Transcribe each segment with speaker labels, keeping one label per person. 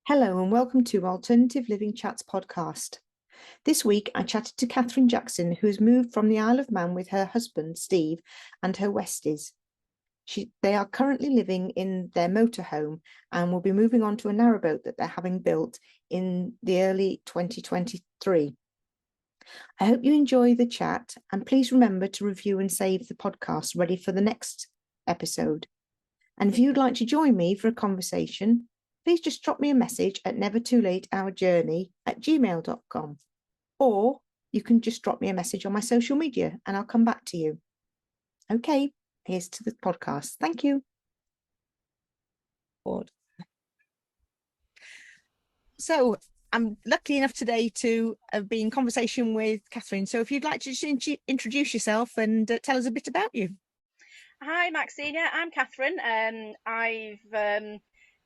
Speaker 1: Hello and welcome to Alternative Living Chats podcast. This week I chatted to Catherine Jackson, who has moved from the Isle of Man with her husband Steve and her Westies. They are currently living in their motorhome and will be moving on to a narrowboat that they're having built in the early 2023. I hope you enjoy the chat, and please remember to review and save the podcast ready for the next episode. And if you'd like to join me for a conversation, please just drop me a message at nevertoolateourjourney@gmail.com, or you can just drop me a message on my social media and I'll come back to you. Okay, here's to the podcast. Thank you. So I'm lucky enough today to be in conversation with Catherine. So if you'd like to just introduce yourself and tell us a bit about you.
Speaker 2: Hi, Maxine. Yeah, I'm Catherine. I've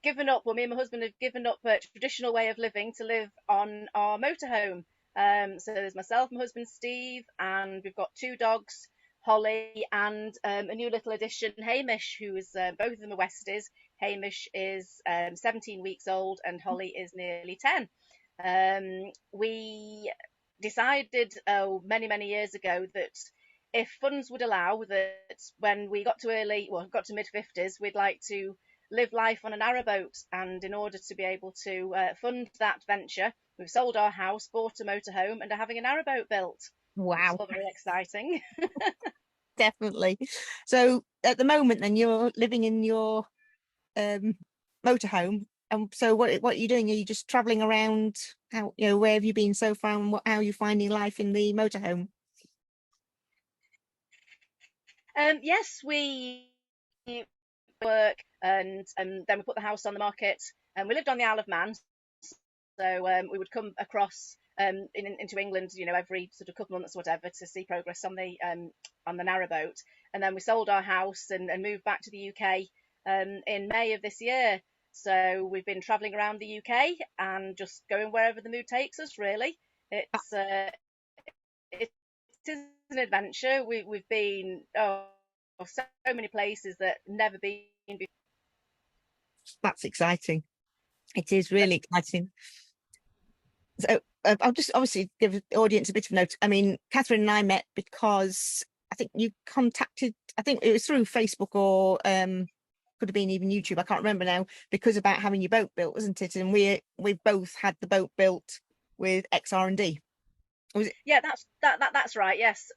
Speaker 2: given up, well, me and my husband have given up a traditional way of living to live on our motorhome. So there's myself, my husband Steve, and we've got two dogs, Holly, and a new little addition, Hamish, who is both of them are Westies. Hamish is 17 weeks old, and Holly is nearly 10. We decided many years ago that if funds would allow, that when we got to mid-50s, we'd like to live life on a narrowboat. And in order to be able to fund that venture, we've sold our house, bought a motorhome, and are having a narrowboat built.
Speaker 1: Wow.
Speaker 2: It's all very exciting.
Speaker 1: Definitely. So at the moment then you're living in your motorhome. And so what are you doing? Are you just traveling around? Where have you been so far, and how are you finding life in the motorhome?
Speaker 2: Yes, we work, and then we put the house on the market, and we lived on the Isle of Man. So we would come across into England, every sort of couple of months or whatever, to see progress on the narrowboat. And then we sold our house and moved back to the UK in May of this year. So we've been travelling around the UK and just going wherever the mood takes us. Really, it is an adventure. We've been so many places that never been before.
Speaker 1: That's exciting. It is really exciting. So I'll just obviously give the audience a bit of note. I mean, Catherine and I met because I think you contacted, I think it was through Facebook or could have been even YouTube, I can't remember now, because about having your boat built, wasn't it? And we both had the boat built with XR&D. Was it?
Speaker 2: Yeah, that's right. Yes,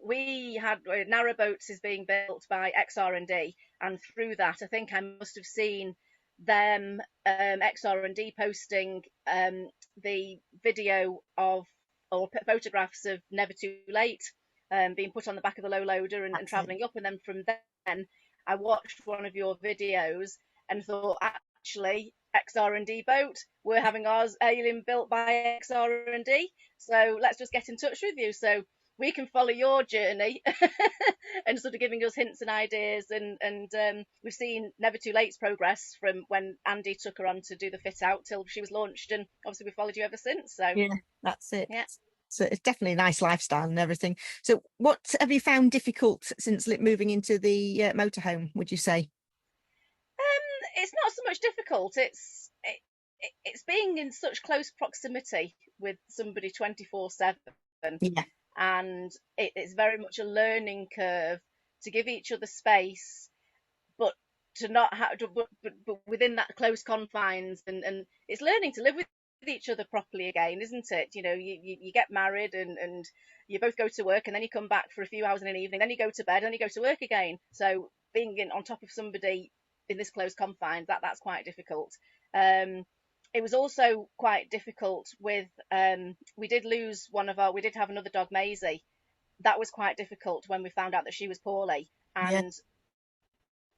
Speaker 2: we had Narrowboats is being built by XR&D, and through that, I think I must have seen them XR&D posting the video of or photographs of Never Too Late being put on the back of the low loader and travelling up, and then from then I watched one of your videos and thought, actually, XR&D boat, we're having ours alien built by XR&D, so let's just get in touch with you so we can follow your journey and sort of giving us hints and ideas. And we've seen Never Too Late's progress from when Andy took her on to do the fit out till she was launched, and obviously we followed you ever since. So
Speaker 1: Yeah, that's it.
Speaker 2: yeah.
Speaker 1: So it's definitely a nice lifestyle and everything. So what have you found difficult since moving into the motorhome, would you say?
Speaker 2: It's not so much difficult. It's being in such close proximity with somebody 24/7,
Speaker 1: Yeah.
Speaker 2: and it's very much a learning curve to give each other space, but to not have to, but within that close confines, and it's learning to live with each other properly again, isn't it? You get married, and you both go to work, and then you come back for a few hours in an evening, then you go to bed, and then you go to work again. So being on top of somebody in this close confines, that's quite difficult. It was also quite difficult with we did have another dog, Maisie. That was quite difficult when we found out that she was poorly,
Speaker 1: Yeah.
Speaker 2: and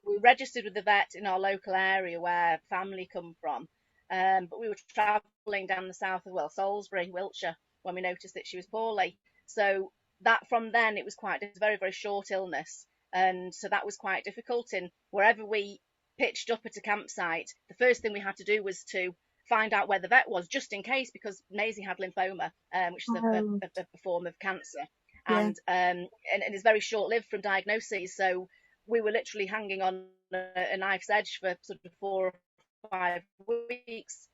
Speaker 2: we registered with the vet in our local area where family come from. But we were travelling down the south of, Salisbury, Wiltshire, when we noticed that she was poorly. So that from then it was a very, very short illness. And so that was quite difficult. And wherever we pitched up at a campsite, the first thing we had to do was to find out where the vet was, just in case, because Maisie had lymphoma, which is a form of cancer.
Speaker 1: Yeah.
Speaker 2: And it's very short lived from diagnoses. So we were literally hanging on a knife's edge for sort of 4 or 5 weeks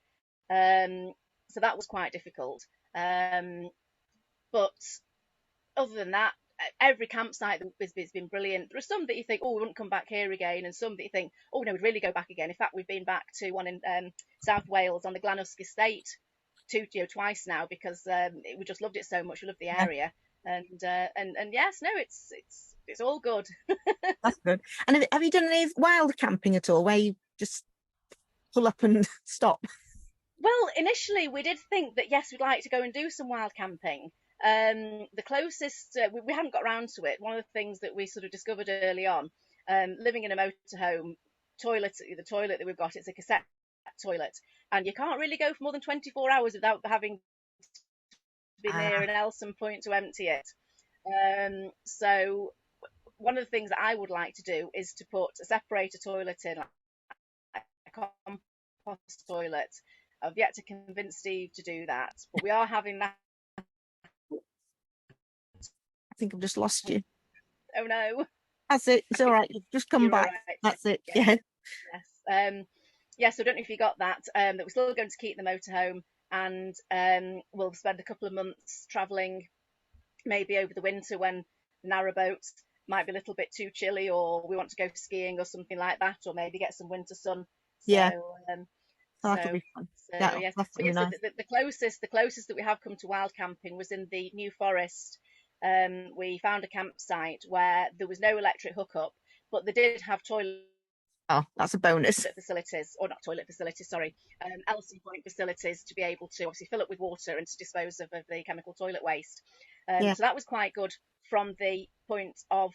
Speaker 2: So that was quite difficult. But other than that, every campsite has been brilliant. There are some that you think, oh, we wouldn't come back here again, and some that you think, oh no, we'd really go back again. In fact, we've been back to one in South Wales on the Glanwsk estate twice now, because we just loved it so much. We love the
Speaker 1: Yeah,
Speaker 2: area, and yes, no, it's all good.
Speaker 1: that's good. And have you done any wild camping at all, where you just pull up and stop?
Speaker 2: Well, initially we did think that yes, we'd like to go and do some wild camping. The closest we hadn't got around to it. One of the things that we sort of discovered early on, living in a motorhome, the toilet that we've got, it's a cassette toilet, and you can't really go for more than 24 hours without having to be near
Speaker 1: Ah,
Speaker 2: an Elson point to empty it. So one of the things that I would like to do is to put a separator toilet in, like a compost toilet. I've yet to convince Steve to do that, but we are having that.
Speaker 1: I think I've just lost you.
Speaker 2: Oh no,
Speaker 1: That's it. It's all right. You've just come
Speaker 2: you're all
Speaker 1: back.
Speaker 2: right.
Speaker 1: That's it.
Speaker 2: Yes,
Speaker 1: Yeah.
Speaker 2: yes. Yes, I don't know if you got that. That we're still going to keep the motorhome, and we'll spend a couple of months travelling, maybe over the winter when the narrowboat might be a little bit too chilly, or we want to go skiing or something like that, or maybe get some winter sun. So,
Speaker 1: Yeah.
Speaker 2: um,
Speaker 1: So that'll
Speaker 2: so,
Speaker 1: be fun.
Speaker 2: so
Speaker 1: That'll
Speaker 2: yes, but
Speaker 1: definitely be
Speaker 2: yes, so
Speaker 1: nice.
Speaker 2: the closest that we have come to wild camping was in the New Forest. We found a campsite where there was no electric hookup, but they did have toilet
Speaker 1: Oh, that's a bonus.
Speaker 2: facilities, or not toilet facilities, sorry, Elsie point facilities, to be able to obviously fill up with water and to dispose of the chemical toilet waste.
Speaker 1: Yeah.
Speaker 2: So that was quite good from the point of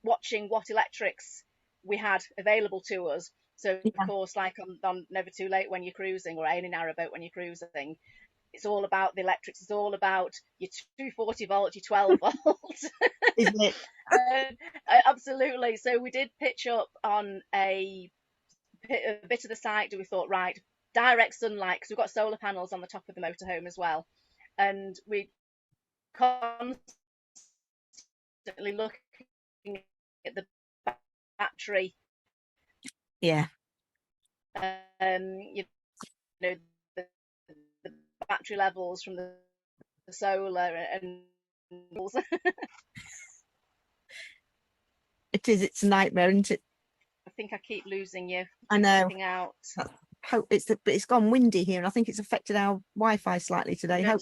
Speaker 2: watching what electrics we had available to us. So of
Speaker 1: Yeah.
Speaker 2: course, like on Never Too Late when you're cruising, or any narrowboat when you're cruising, it's all about the electrics. It's all about your 240 volt, your 12 volt.
Speaker 1: Isn't it?
Speaker 2: Absolutely. So we did pitch up on a bit of the site. We thought, right, direct sunlight, because we've got solar panels on the top of the motorhome as well, and we constantly looking at the battery,
Speaker 1: Yeah.
Speaker 2: you know, the, the battery levels from the solar and
Speaker 1: It is. It's a nightmare, isn't it?
Speaker 2: I think I keep losing you.
Speaker 1: I
Speaker 2: Keep
Speaker 1: know.
Speaker 2: dropping out.
Speaker 1: Hope but it's gone windy here, and I think it's affected our Wi-Fi slightly today.
Speaker 2: No,
Speaker 1: Hope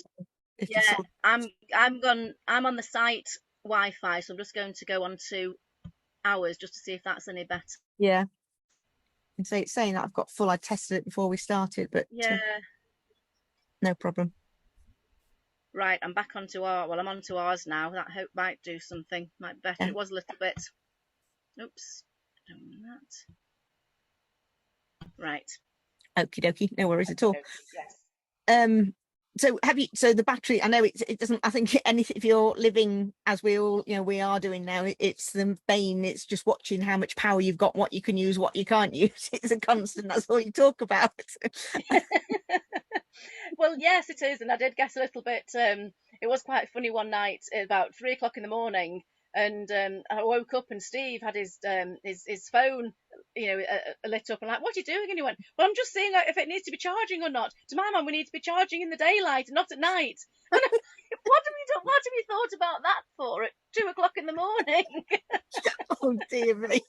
Speaker 1: if you
Speaker 2: yeah,
Speaker 1: saw.
Speaker 2: I'm on the site Wi-Fi, so I'm just going to go on to ours just to see if that's any better.
Speaker 1: Yeah. And say it's saying that I've got full. I tested it before we started, but
Speaker 2: Yeah,
Speaker 1: no problem.
Speaker 2: right. I'm onto ours now. That hope might do something. Might be better.
Speaker 1: Yeah.
Speaker 2: It was a little bit. Oops. Don't want that. Right.
Speaker 1: Okie dokie. No worries at all.
Speaker 2: Okay. Yes.
Speaker 1: So have you, so the battery, I know it doesn't, I think anything, if you're living as we all, we are doing now, it's the bane. It's just watching how much power you've got, what you can use, what you can't use. It's a constant. That's all you talk about.
Speaker 2: Well, yes, it is, and I did get a little bit. It was quite funny one night, about 3 o'clock in the morning, and I woke up and Steve had his phone, lit up, and like, what are you doing? And he went, well, I'm just seeing if it needs to be charging or not. To my man, we need to be charging in the daylight, not at night. And I'm like, what have you thought about that for at 2 o'clock in the morning?
Speaker 1: Oh dear me.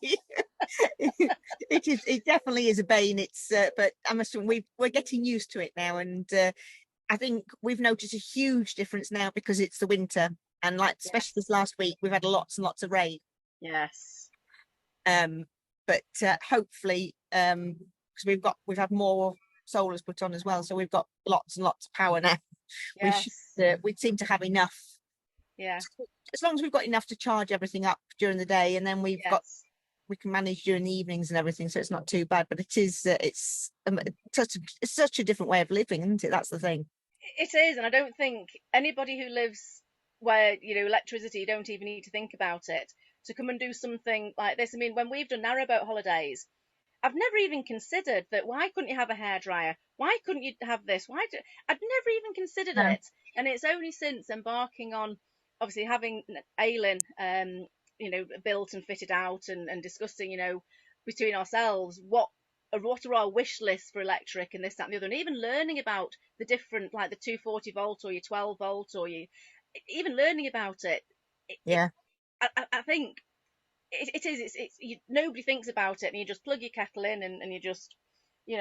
Speaker 1: It definitely is a bane. It's but I must admit, we're getting used to it now, and I think we've noticed a huge difference now because it's the winter, and like especially this last week we've had lots and lots of rain.
Speaker 2: Yes.
Speaker 1: um but hopefully because we've had more solars put on as well, so we've got lots and lots of power now. We should
Speaker 2: Yes.
Speaker 1: we seem to have enough,
Speaker 2: Yeah.
Speaker 1: as long as we've got enough to charge everything up during the day, and then
Speaker 2: Yes.
Speaker 1: we can manage during the evenings and everything, so it's not too bad. But it is it's such a different way of living, isn't it? That's the thing.
Speaker 2: It is, and I don't think anybody who lives where electricity, you don't even need to think about it, to come and do something like this. I mean, when we've done narrowboat holidays, I've never even considered that. Why couldn't you have a hairdryer? Why couldn't you have this? I'd never even considered
Speaker 1: No.
Speaker 2: it, and it's only since embarking on, obviously having Aileen, built and fitted out, and discussing, between ourselves what what are our wish lists for electric and this, that, and the other, and even learning about the different, like the 240 volt or your 12 volt or you, even learning about it.
Speaker 1: Yeah.
Speaker 2: I think it is. Nobody thinks about it, and you just plug your kettle in, and you just,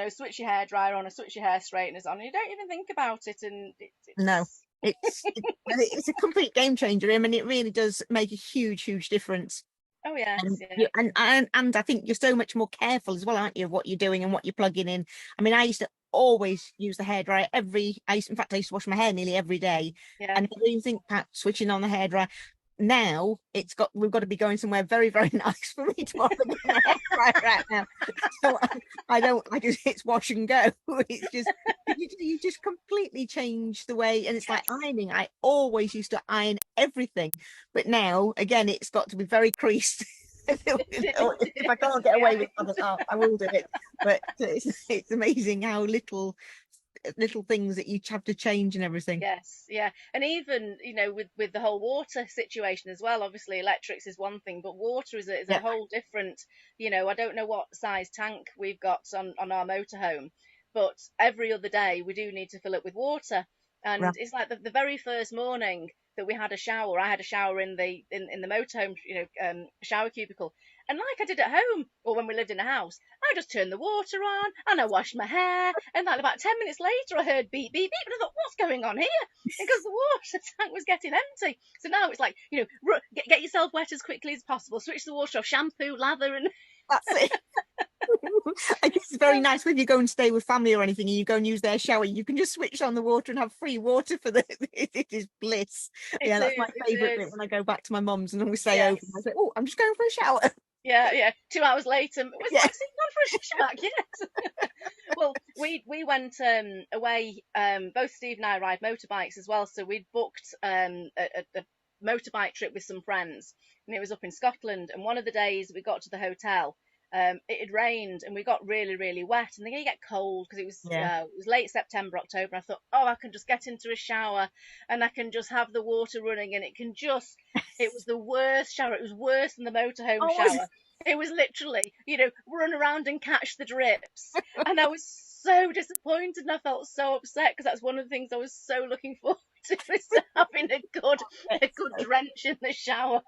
Speaker 2: switch your hair dryer on, or switch your hair straighteners on, and you don't even think about it, and
Speaker 1: No,
Speaker 2: it's
Speaker 1: it's a complete game changer. I mean, it really does make a huge difference.
Speaker 2: oh yes,
Speaker 1: And
Speaker 2: yeah,
Speaker 1: you and I think you're so much more careful as well, aren't you, of what you're doing and what you're plugging in. I mean, I used to always use the hairdryer in fact, I used to wash my hair nearly every day,
Speaker 2: yeah.
Speaker 1: and never even think about switching on the hairdryer. Now we've got to be going somewhere very nice for me to bother get my hair dried right now. So I just it's wash and go. It's just you just completely change the way, and it's like
Speaker 2: Yes.
Speaker 1: ironing. I always used to iron everything, but now again it's got to be very creased. If I can't get
Speaker 2: Yeah.
Speaker 1: away with it, I will do it. But it's amazing how little things that you have to change and everything.
Speaker 2: Yes, yeah, and even with the whole water situation as well. Obviously, electrics is one thing, but water is a
Speaker 1: Yeah,
Speaker 2: whole different. I don't know what size tank we've got on our motorhome, but every other day we do need to fill it with water.
Speaker 1: right.
Speaker 2: And it's like the very first morning that we had a shower. I had a shower in the motorhome, shower cubicle, and like I did at home or when we lived in a house, I just turned the water on and I washed my hair. And like about 10 minutes later, I heard beep, beep, beep. And I thought, what's going on here? Because the water tank was getting empty. So now it's like, get yourself wet as quickly as possible, switch the water off, shampoo, lather, and
Speaker 1: That's it. I guess it's very nice when you go and stay with family or anything and you go and use their shower. You can just switch on the water and have free water for the. It is bliss.
Speaker 2: it
Speaker 1: Yeah, that's my
Speaker 2: is, it
Speaker 1: favourite bit
Speaker 2: is.
Speaker 1: when I go back to my mum's and we stay over. I
Speaker 2: Yes.
Speaker 1: say, "Oh, I'm just going for a shower."
Speaker 2: Yeah, yeah. 2 hours later, was
Speaker 1: Yeah,
Speaker 2: Maxine gone for a shack? Yes. Well, we went away. Both Steve and I ride motorbikes as well, so we'd booked a motorbike trip with some friends, and it was up in Scotland. And one of the days we got to the hotel, it had rained, and we got really wet. And then you get cold because
Speaker 1: yeah.
Speaker 2: it was late September, October. And I thought, oh, I can just get into a shower, and I can just have the water running, and it can just. It was the worst shower. It was worse than the motorhome
Speaker 1: Oh,
Speaker 2: shower. It was literally, run around and catch the drips. And I was so disappointed and I felt so upset because that's one of the things I was so looking forward to was having a good drench in the shower.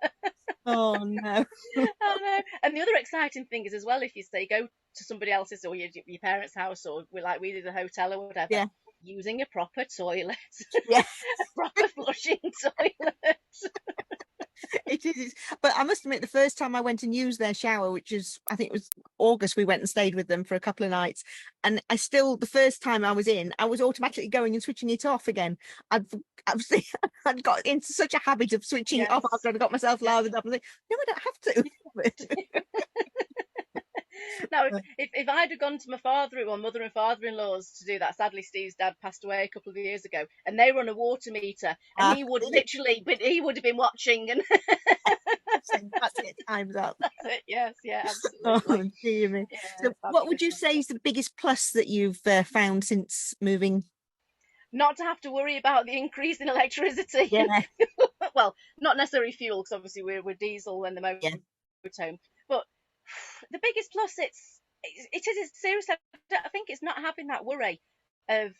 Speaker 1: oh no.
Speaker 2: I know. And the other exciting thing is as well, if you say go to somebody else's or your parents' house or we did a hotel or whatever,
Speaker 1: Yeah,
Speaker 2: using a proper toilet,
Speaker 1: yeah.
Speaker 2: a proper flushing toilet.
Speaker 1: It is. But I must admit, the first time I went and used their shower, which is, I think it was August, we went and stayed with them for a couple of nights. And the first time I was in, I was automatically going and switching it off again. I'd, I'd got into such a habit of switching it off
Speaker 2: Yes.
Speaker 1: after I'd got myself
Speaker 2: Yeah.
Speaker 1: lathered up. I think, no, I don't have to.
Speaker 2: Now, if I'd have gone to my mother and father-in-laws to do that, sadly Steve's dad passed away a couple of years ago, and they run a water meter, and he would literally, but he would have been watching, and
Speaker 1: That's it, time's up.
Speaker 2: that's it. Yes, yeah,
Speaker 1: Oh,
Speaker 2: absolutely.
Speaker 1: dear me.
Speaker 2: Yeah,
Speaker 1: So, what would
Speaker 2: fabulous.
Speaker 1: you say is the biggest plus that you've found since moving?
Speaker 2: Not to have to worry about the increase in electricity.
Speaker 1: Yeah,
Speaker 2: Well, not necessarily fuel, because obviously we're diesel and the
Speaker 1: yeah,
Speaker 2: motorhome, but the biggest plus it is seriously. I think it's not having that worry of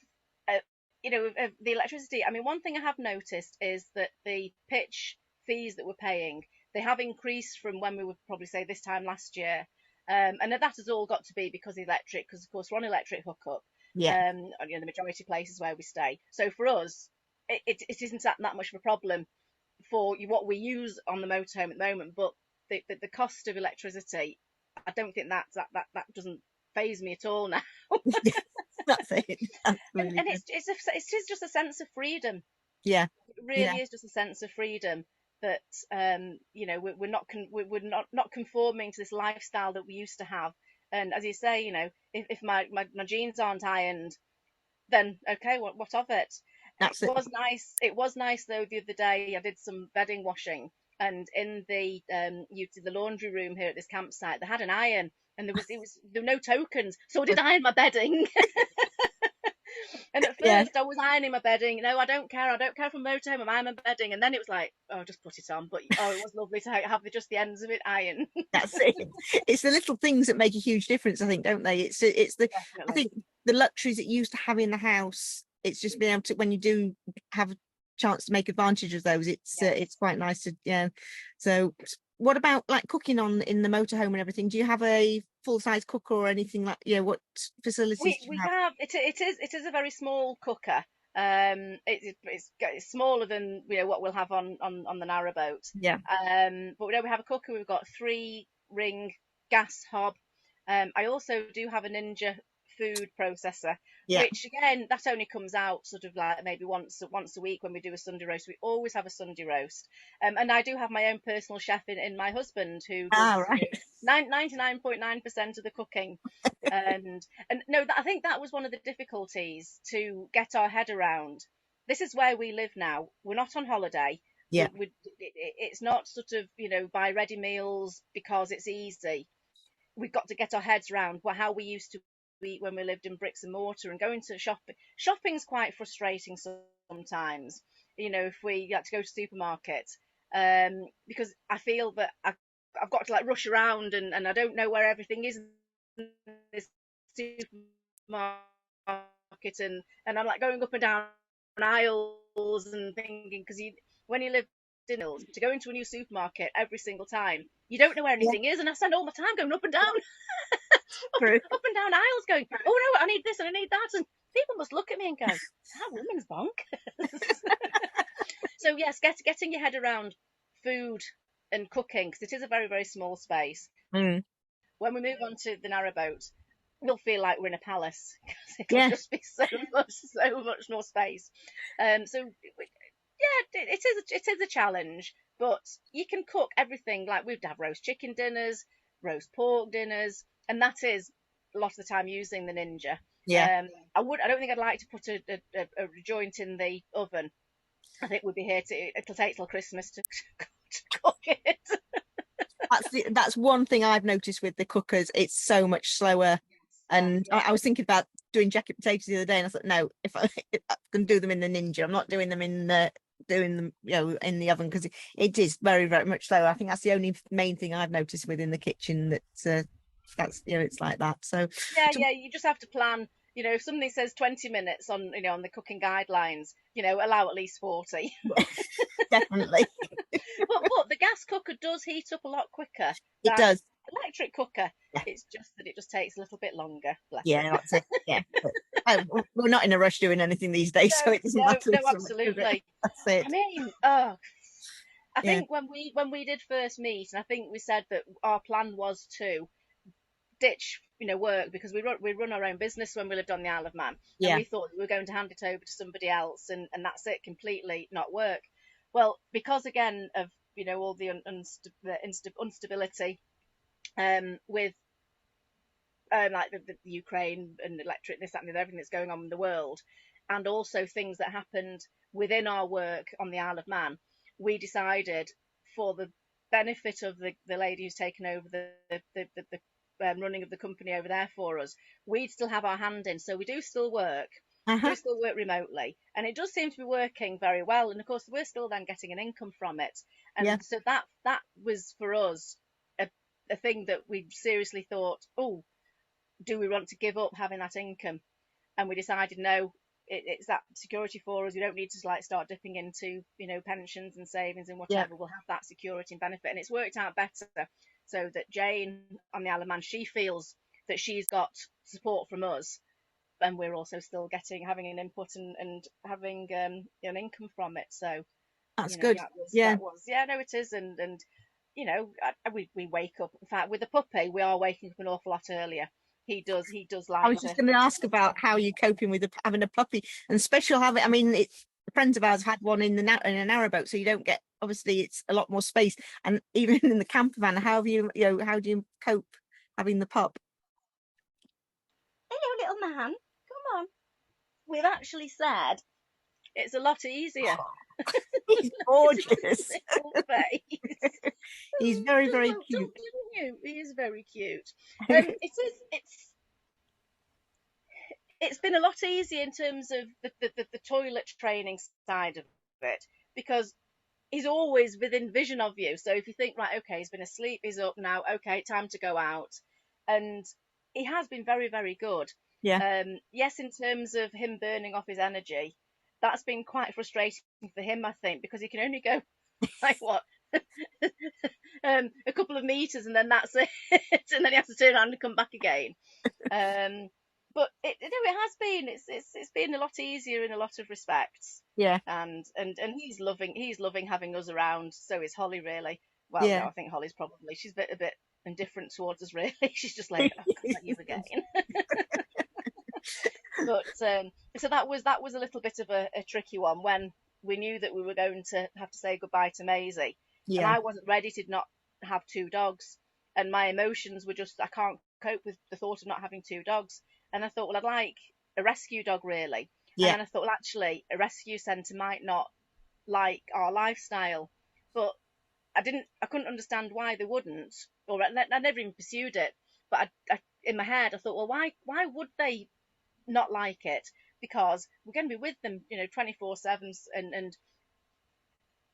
Speaker 2: of the electricity. I mean, one thing I have noticed is that the pitch fees that we're paying, they have increased from when we would probably say this time last year. And that has all got to be because of electric, because of course we're on electric hookup,
Speaker 1: yeah.
Speaker 2: the majority of places where we stay. So for us, it isn't that much of a problem for what we use on the motorhome at the moment, but the cost of electricity, I don't think that doesn't phase me at all now.
Speaker 1: That's it. That's
Speaker 2: and
Speaker 1: really
Speaker 2: and
Speaker 1: good.
Speaker 2: it's just a sense of freedom.
Speaker 1: Yeah,
Speaker 2: It
Speaker 1: yeah.
Speaker 2: really is just a sense of freedom that we're not conforming to this lifestyle that we used to have. And as you say, if my jeans aren't ironed, then okay, what of it? It
Speaker 1: That's it.
Speaker 2: was nice. It was nice though. The other day, I did some bedding washing, and in the laundry room here at this campsite, they had an iron, and there were no tokens, so I did iron my bedding. And at
Speaker 1: Yeah,
Speaker 2: first I was ironing my bedding. No, I don't care. I don't care for motorhome. I'm ironing my bedding. And then it was like, oh, just put it on. But oh, it was lovely to have just the ends of it ironed.
Speaker 1: that's it. It's the little things that make a huge difference, I think, don't they? I
Speaker 2: Definitely.
Speaker 1: think the luxuries that you used to have in the house, it's just being able to, when you do have a chance to make advantage of those, it's quite nice to, yeah. So what about like cooking on in the motorhome and everything? Do you have a full-size cooker or anything like, what facilities do you
Speaker 2: We
Speaker 1: have?
Speaker 2: have it is a very small cooker. It's smaller than what we'll have on the narrowboat.
Speaker 1: Yeah,
Speaker 2: But we have a cooker. We've got 3 ring gas hob. I also do have a Ninja food processor,
Speaker 1: yeah.
Speaker 2: which again that only comes out sort of like maybe once a week when we do a Sunday roast. We always have a Sunday roast, and I do have my own personal chef in my husband who
Speaker 1: Ah,
Speaker 2: does
Speaker 1: right.
Speaker 2: 99.9% of the cooking. And no, I think that was one of the difficulties to get our head around. This is where we live now. We're not on holiday.
Speaker 1: Yeah,
Speaker 2: It's not sort of buy ready meals because it's easy. We've got to get our heads around how we used to eat when we lived in bricks and mortar, and going to shopping. Shopping's quite frustrating sometimes. If we had to go to the supermarket, because I feel that I've got to like rush around, and I don't know where everything is in this supermarket, and I'm like going up and down aisles and thinking, because when you live in Hills, to go into a new supermarket every single time, you don't know where
Speaker 1: yeah,
Speaker 2: anything is, and I spend all my time going up and down,
Speaker 1: true.
Speaker 2: up and down aisles, going, oh no, I need this and I need that, and people must look at me and go, that woman's bonkers. So yes, getting your head around food and cooking, because it is a very very small space.
Speaker 1: Mm.
Speaker 2: When we move on to the narrowboat, we'll feel like we're in a palace because it'll
Speaker 1: Yeah,
Speaker 2: just be so much more space. So yeah, it is a challenge, but you can cook everything. Like we'd have roast chicken dinners, roast pork dinners, and that is a lot of the time using the Ninja.
Speaker 1: yeah.
Speaker 2: I don't think I'd like to put a joint in the oven. I think we'd be here it'll take till Christmas to cook it.
Speaker 1: That's one thing I've noticed with the cookers. It's so much slower.
Speaker 2: Yeah,
Speaker 1: And I was thinking about doing jacket potatoes the other day, and I thought, no, if I can do them in the Ninja, I'm not doing them in the oven, because it is very, very much slower. I think that's the only main thing I've noticed within the kitchen, that's it's like that.
Speaker 2: yeah,
Speaker 1: So
Speaker 2: yeah. You just have to plan. If something says 20 minutes on the cooking guidelines, allow at least 40.
Speaker 1: definitely,
Speaker 2: But the gas cooker does heat up a lot quicker
Speaker 1: it
Speaker 2: than
Speaker 1: does.
Speaker 2: electric cooker.
Speaker 1: Yeah,
Speaker 2: It's just that it just takes a little bit longer. Bless it.
Speaker 1: yeah, that's it. Yeah, but, we're not in a rush doing anything these days, so
Speaker 2: No,
Speaker 1: it doesn't
Speaker 2: no,
Speaker 1: matter
Speaker 2: no,
Speaker 1: so much, does it?
Speaker 2: absolutely.
Speaker 1: That's
Speaker 2: I
Speaker 1: it.
Speaker 2: mean, I
Speaker 1: Yeah,
Speaker 2: think when we did first meet, and I think we said that our plan was to ditch work, because we run our own business when we lived on the Isle of Man, and
Speaker 1: yeah,
Speaker 2: we thought we were going to hand it over to somebody else, and that's it, completely not work. Well, because again of all the instability, with like the Ukraine and electric, this, that, and the other, everything that's going on in the world, and also things that happened within our work on the Isle of Man, we decided, for the benefit of the lady who's taken over the running of the company over there for us, we'd still have our hand in. So we
Speaker 1: uh-huh.
Speaker 2: do still work remotely, and it does seem to be working very well. And of course, we're still then getting an income from it,
Speaker 1: Yeah,
Speaker 2: and so that was for us a thing that we seriously thought, oh, do we want to give up having that income? And we decided no, it's that security for us. We don't need to like start dipping into pensions and savings and
Speaker 1: yeah.
Speaker 2: whatever. We'll have that security and benefit, and it's worked out better. So that Jane on the Isle of Man, she feels that she's got support from us, and we're also still having an input and having an income from it. So
Speaker 1: That's good. Yeah,
Speaker 2: that was yeah, no, it is. And we wake up. In fact, with the puppy, we are waking up an awful lot earlier. He does
Speaker 1: I
Speaker 2: like
Speaker 1: was
Speaker 2: to.
Speaker 1: just going to ask about how you're coping with having a puppy, and special having. I mean, it's friends of ours had one in in a narrowboat, so you don't get. Obviously, it's a lot more space, and even in the camper van, how have how do you cope having the pup?
Speaker 2: Hello, little man. Come on. We've actually said it's a lot easier.
Speaker 1: He's
Speaker 2: It's a
Speaker 1: gorgeous.
Speaker 2: little face.
Speaker 1: He's very, very
Speaker 2: Well done,
Speaker 1: cute.
Speaker 2: didn't you? He is very cute. It is. it's been a lot easier in terms of the toilet training side of it, because he's always within vision of you. So if you think, right, okay, he's been asleep, he's up now, okay, time to go out. And he has been very, very good.
Speaker 1: Yeah.
Speaker 2: Yes, in terms of him burning off his energy, that's been quite frustrating for him, I think, because he can only go like what? A couple of meters and then that's it. And then he has to turn around and come back again. But it has been, it's been a lot easier in a lot of respects.
Speaker 1: Yeah.
Speaker 2: And he's loving having us around. So is Holly, really. Well, no,
Speaker 1: Yeah.
Speaker 2: I think Holly's probably, she's a bit indifferent towards us, really. She's just like, oh, God, not you again. But so that was a little bit of a tricky one when we knew that we were going to have to say goodbye to Maisie, and
Speaker 1: Yeah.
Speaker 2: I wasn't ready to not have two dogs, and my emotions were just, I can't cope with the thought of not having two dogs. And I thought, well, I'd like a rescue dog, really. And
Speaker 1: Yeah.
Speaker 2: then I thought, well, actually, a rescue centre might not like our lifestyle, but I couldn't understand why they wouldn't, or I never even pursued it. But in my head, I thought, well, why would they not like it? Because we're going to be with them, 24/7, and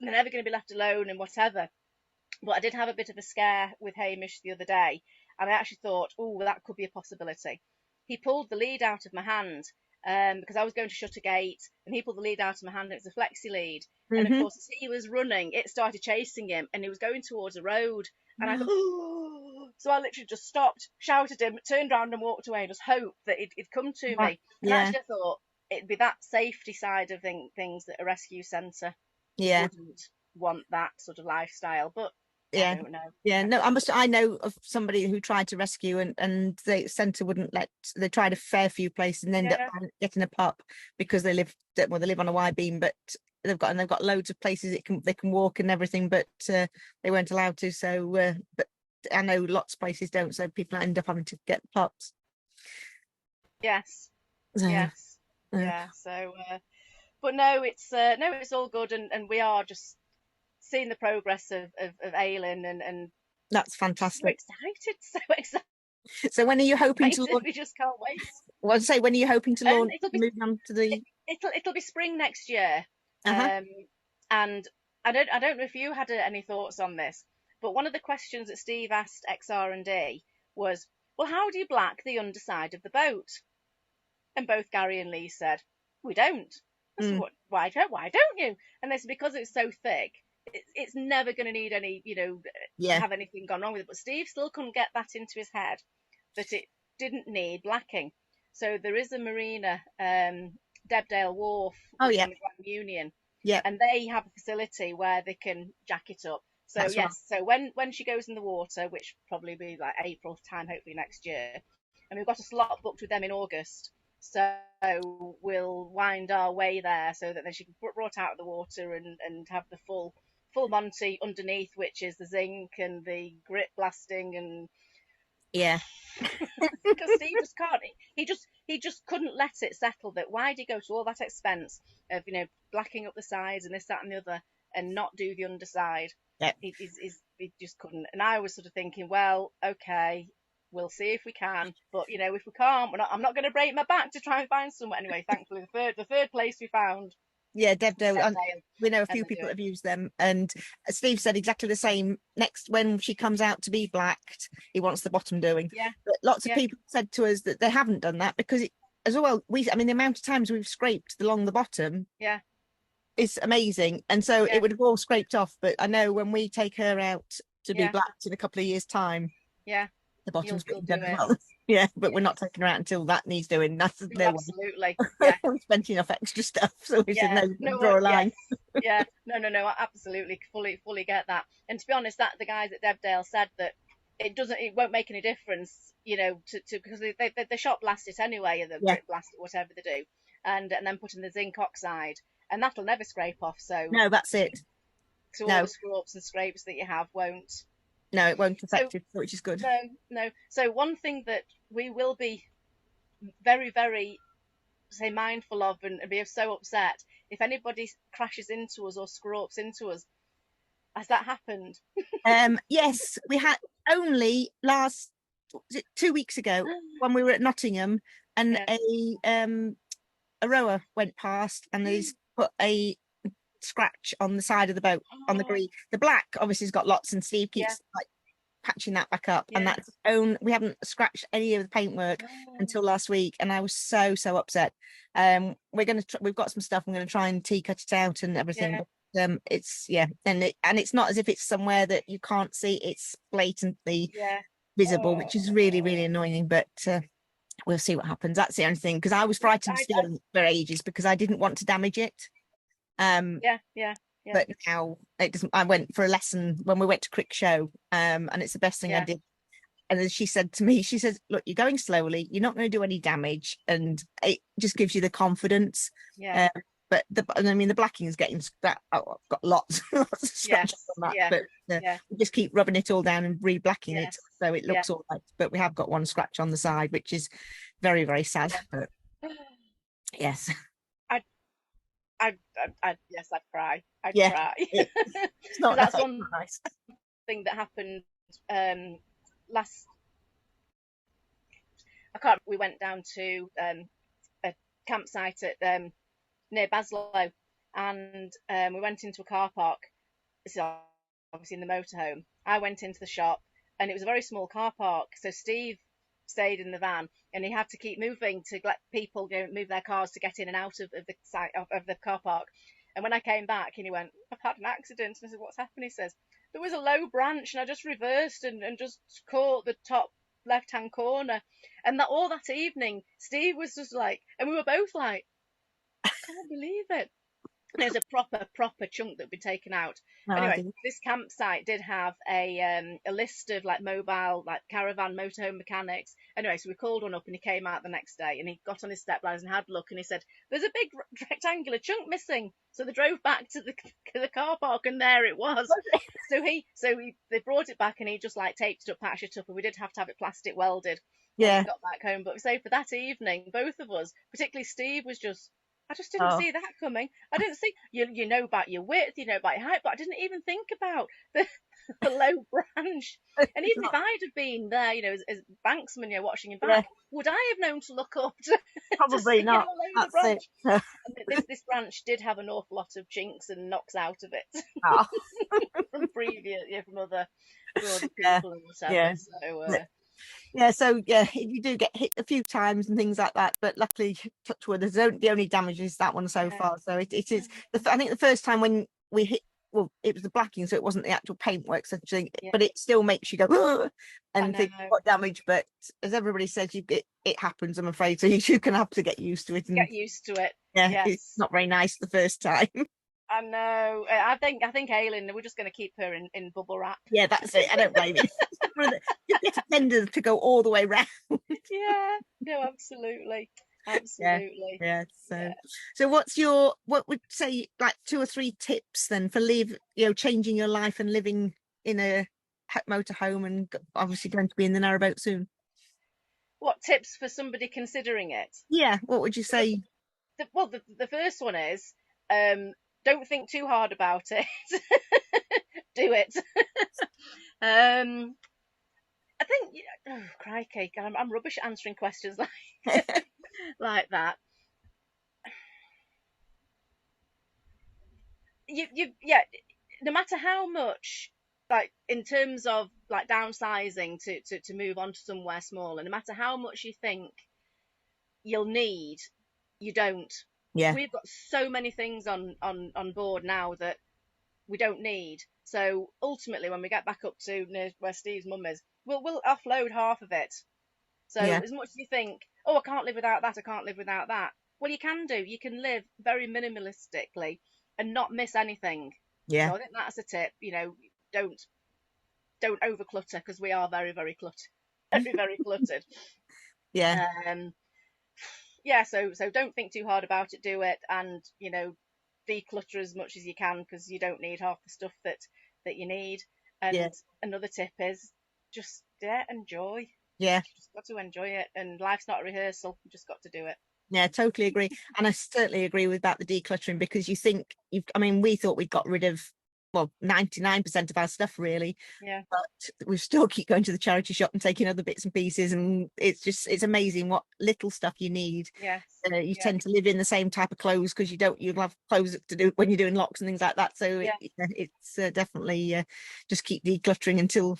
Speaker 2: they're never going to be left alone and whatever. But I did have a bit of a scare with Hamish the other day, and I actually thought, oh, that could be a possibility. He pulled the lead out of my hand, because I was going to shut a gate, and he pulled the lead out of my hand, and it was a flexi lead. And of course, as he was running, it started chasing him, and he was going towards a road. And I thought, oh. So I literally just stopped, shouted him, turned around and walked away, and just hoped that he'd come to me. And
Speaker 1: Yeah.
Speaker 2: actually, I thought it'd be that safety side of things that a rescue centre
Speaker 1: Yeah.
Speaker 2: wouldn't want that sort of lifestyle. But
Speaker 1: Yeah.
Speaker 2: I don't know.
Speaker 1: Yeah, no, I know of somebody who tried to rescue, and the centre wouldn't let. They tried a fair few places and ended up getting a pup because they live on a Y beam, but they've got loads of places they can walk and everything, but they weren't allowed to. So, but I know lots of places don't, so people end up having to get pups.
Speaker 2: Yes.
Speaker 1: So,
Speaker 2: Yes. Yeah. So, but no, it's all good, and we are just seeing the progress of Aylin, and
Speaker 1: that's
Speaker 2: so
Speaker 1: fantastic.
Speaker 2: so excited.
Speaker 1: So when are you hoping to launch?
Speaker 2: We just can't wait.
Speaker 1: Well, say, when are you hoping to launch?
Speaker 2: It'll
Speaker 1: on to the.
Speaker 2: It'll be spring next year.
Speaker 1: Uh-huh.
Speaker 2: And I don't know if you had any thoughts on this, but one of the questions that Steve asked XR&D was, well, how do you black the underside of the boat? And both Gary and Lee said, we don't. I said, why don't you? And they said, because it's so thick, it's never going to need any, have anything gone wrong with it. But Steve still couldn't get that into his head, that it didn't need blacking. So there is a marina, Debdale Wharf, on the Grand Union, and they have a facility where they can jack it up. So that's yes, right. So when she goes in the water, which probably be like April time, hopefully next year, and we've got a slot booked with them in August, so we'll wind our way there so that then she can be brought out of the water and have the full Monty underneath, which is the zinc and the grit blasting and because Steve just can't. He just couldn't let it settle. That why did he go to all that expense of blacking up the sides and this, that, and the other, and not do the underside? He just couldn't. And I was sort of thinking, well, okay, we'll see if we can, but if we can't, I'm not going to break my back to try and find somewhere. Anyway, thankfully, the third place we found. Yeah,
Speaker 1: Debdale. We know a few people that have used them, and Steve said exactly the same. Next, when she comes out to be blacked, he wants the bottom doing.
Speaker 2: Yeah.
Speaker 1: But lots of people said to us that they haven't done that because as well, the amount of times we've scraped along the bottom.
Speaker 2: Yeah.
Speaker 1: Is amazing, and so it would have all scraped off. But I know when we take her out to be blacked in a couple of years' time.
Speaker 2: Yeah.
Speaker 1: The bottom's been done as well. Yeah, but we're not taking her out until that needs doing. That's no
Speaker 2: absolutely. Yeah.
Speaker 1: We've spent enough extra stuff, so we should draw a line.
Speaker 2: No, I absolutely fully get that. And to be honest, that the guys at Debdale said that it won't make any difference, to because they shot blast it anyway, and the blast it, whatever they do, and then put in the zinc oxide, and that'll never scrape off. So
Speaker 1: no, that's it.
Speaker 2: So all the scrapes and scrapes that you have won't.
Speaker 1: No, it won't affect it, which is good.
Speaker 2: No. So one thing that we will be very, very, say, mindful of and be so upset if anybody crashes into us or scrapes into us. Has that happened?
Speaker 1: Yes, we had only last was it 2 weeks ago when we were at Nottingham, and a rower went past and he's put a scratch on the side of the boat on the green. The black obviously has got lots, and Steve keeps like patching that back up, and that's we haven't scratched any of the paintwork until last week, and I was so upset. We've got some stuff. I'm gonna try and cut it out and everything, but it's and it's not as if it's somewhere that you can't see. It's blatantly visible, which is really annoying, but we'll see what happens. That's the only thing, because I was frightened still for ages because I didn't want to damage it. But now it doesn't. I went for a lesson when we went to Crick Show, and it's the best thing I did. And then she said to me, she says, look, you're going slowly, you're not going to do any damage, and it just gives you the confidence. But I mean, the blacking is getting that. I've got lots of scratches on that, but we just keep rubbing it all down and re-blacking it so it looks all right. But we have got one scratch on the side, which is very sad. But yes.
Speaker 2: Yes, I'd cry. I'd cry.
Speaker 1: It's not
Speaker 2: that's one
Speaker 1: nice
Speaker 2: thing that happened last. We went down to a campsite at near Baslow, and we went into a car park. This is obviously in the motorhome. I went into the shop, and it was a very small car park. So Steve stayed in the van, and he had to keep moving to let people go move their cars to get in and out of the site of the car park. And when I came back, and he went, I've had an accident. And I said, what's happened? He says, there was a low branch and I just reversed and just caught the top left hand corner. And that all that evening, Steve was just like, and we were both like, I can't believe it. There's a proper chunk that had been taken out. Anyway, this campsite did have a list of like mobile, like caravan motorhome mechanics. Anyway, so we called one up, and he came out the next day, and he got on his step ladders and had a look, and he said, there's a big rectangular chunk missing. So they drove back to the car park, and there it was. They brought it back, and he just like taped it up, patched it up, and we did have to have it plastic welded when we got back home. But so for that evening, both of us, particularly Steve, was just, I just didn't see that coming. I didn't see, you know about your width, you know about your height, but I didn't even think about the low branch. And even if I'd have been there, you know, as banksman, you know, watching him back, would I have known to look up to
Speaker 1: probably
Speaker 2: to
Speaker 1: not.
Speaker 2: The branch? And this branch did have an awful lot of chinks and knocks out of it from previous, from other people and whatever.
Speaker 1: So you do get hit a few times and things like that, but luckily, touch wood, the only damage is that one so far. So it is. I think the first time when we hit, well, it was the blacking, so it wasn't the actual paintwork, such thing, but it still makes you go and think what damage. But as everybody says, it happens, I'm afraid. So you're gonna have to get used to it. And,
Speaker 2: get used to it.
Speaker 1: It's not very nice the first time.
Speaker 2: I know. I think Aileen, we're just going to keep her in bubble wrap.
Speaker 1: Yeah, that's it. I don't blame you. You get a tender to go all the way round.
Speaker 2: No, absolutely.
Speaker 1: So what would say like 2 or 3 tips then for changing your life and living in a motorhome, and obviously going to be in the narrowboat soon?
Speaker 2: What tips for somebody considering it?
Speaker 1: Yeah, what would you say?
Speaker 2: The first one is don't think too hard about it. Do it. I think, crikey, I'm rubbish at answering questions like that. No matter how much, like in terms of like downsizing to move on to somewhere smaller, no matter how much you think you'll need, you don't. We've got so many things on board now that we don't need. So ultimately, when we get back up to near where Steve's mum is, we'll offload half of it. So as much as you think, I can't live without that, I can't live without that. Well, you can do. You can live very minimalistically and not miss anything. So I think that's a tip. You know, don't overclutter, because we are very, very cluttered. Very cluttered. So don't think too hard about it. Do it, and declutter as much as you can, because you don't need half the stuff that you need. And another tip is just enjoy. You just got to enjoy it, and life's not a rehearsal. You just got to do it.
Speaker 1: Yeah, totally agree. And I certainly agree with about the decluttering, because you think we thought we'd got rid of well, 99% of our stuff really.
Speaker 2: Yeah.
Speaker 1: But we still keep going to the charity shop and taking other bits and pieces, and it's amazing what little stuff you need.
Speaker 2: Yes.
Speaker 1: You
Speaker 2: Yeah.
Speaker 1: tend to live in the same type of clothes because you'll have clothes to do when you're doing locks and things like that. So
Speaker 2: Yeah.
Speaker 1: it's definitely just keep decluttering until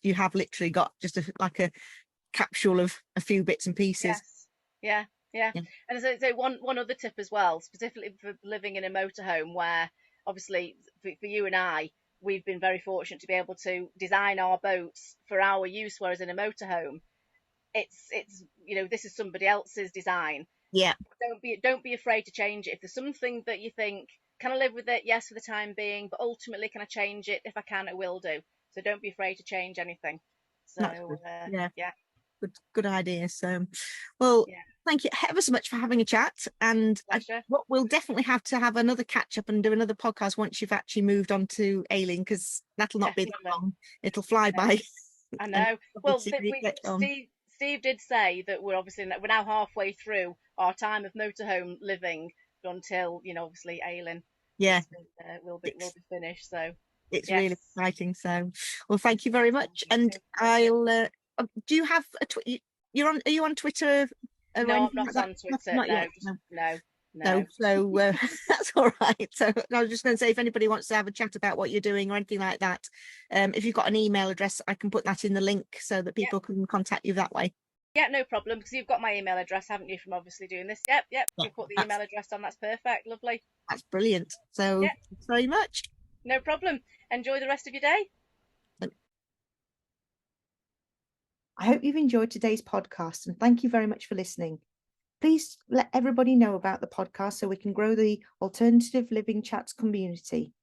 Speaker 1: you have literally got just like a capsule of a few bits and pieces.
Speaker 2: Yes. Yeah. Yeah.
Speaker 1: Yeah.
Speaker 2: And so one other tip as well, specifically for living in a motorhome, where obviously for you and I, we've been very fortunate to be able to design our boats for our use, whereas in a motorhome, it's this is somebody else's design.
Speaker 1: Yeah.
Speaker 2: Don't be afraid to change it. If there's something that you think, can I live with it? Yes, for the time being, but ultimately, can I change it? If I can, I will do. So don't be afraid to change anything.
Speaker 1: That's
Speaker 2: So
Speaker 1: good. Yeah.
Speaker 2: yeah.
Speaker 1: Good idea. So, well,
Speaker 2: Yeah.
Speaker 1: thank you ever so much for having a chat. And
Speaker 2: Pleasure.
Speaker 1: what we'll definitely have to have another catch up and do another podcast once you've actually moved on to Aileen, because that'll not be that
Speaker 2: Definitely.
Speaker 1: long. It'll fly
Speaker 2: No,
Speaker 1: by.
Speaker 2: I
Speaker 1: And
Speaker 2: know.
Speaker 1: we'll
Speaker 2: Well,
Speaker 1: see how you get on.
Speaker 2: Steve did say that we're now halfway through our time of motorhome living until obviously Aileen
Speaker 1: Yeah,
Speaker 2: will
Speaker 1: it's
Speaker 2: be finished. So
Speaker 1: it's
Speaker 2: yes,
Speaker 1: really exciting. So, well, thank you very much. And
Speaker 2: pleasure.
Speaker 1: I'll. Do you have a you're on? Are you on Twitter or
Speaker 2: No, I'm
Speaker 1: anything
Speaker 2: not
Speaker 1: like that?
Speaker 2: on Twitter.
Speaker 1: Not
Speaker 2: No,
Speaker 1: yet.
Speaker 2: just
Speaker 1: No.
Speaker 2: no,
Speaker 1: No,
Speaker 2: no.
Speaker 1: so that's all right. So I was just going to say, if anybody wants to have a chat about what you're doing or anything like that, if you've got an email address, I can put that in the link so that
Speaker 2: Yep.
Speaker 1: people can contact you that way.
Speaker 2: Yeah, no problem, because you've got my email address, haven't you, from obviously doing this? Yep, yep.
Speaker 1: Yeah,
Speaker 2: You put the email address on. That's perfect. Lovely.
Speaker 1: that's brilliant. So
Speaker 2: Yep,
Speaker 1: thanks very much.
Speaker 2: no problem. Enjoy the rest of your day.
Speaker 1: I hope you've enjoyed today's podcast and thank you very much for listening. Please let everybody know about the podcast so we can grow the Alternative Living Chats community.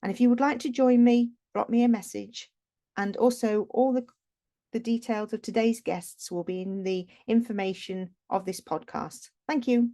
Speaker 1: And if you would like to join me, drop me a message. And also all the details of today's guests will be in the information of this podcast. Thank you.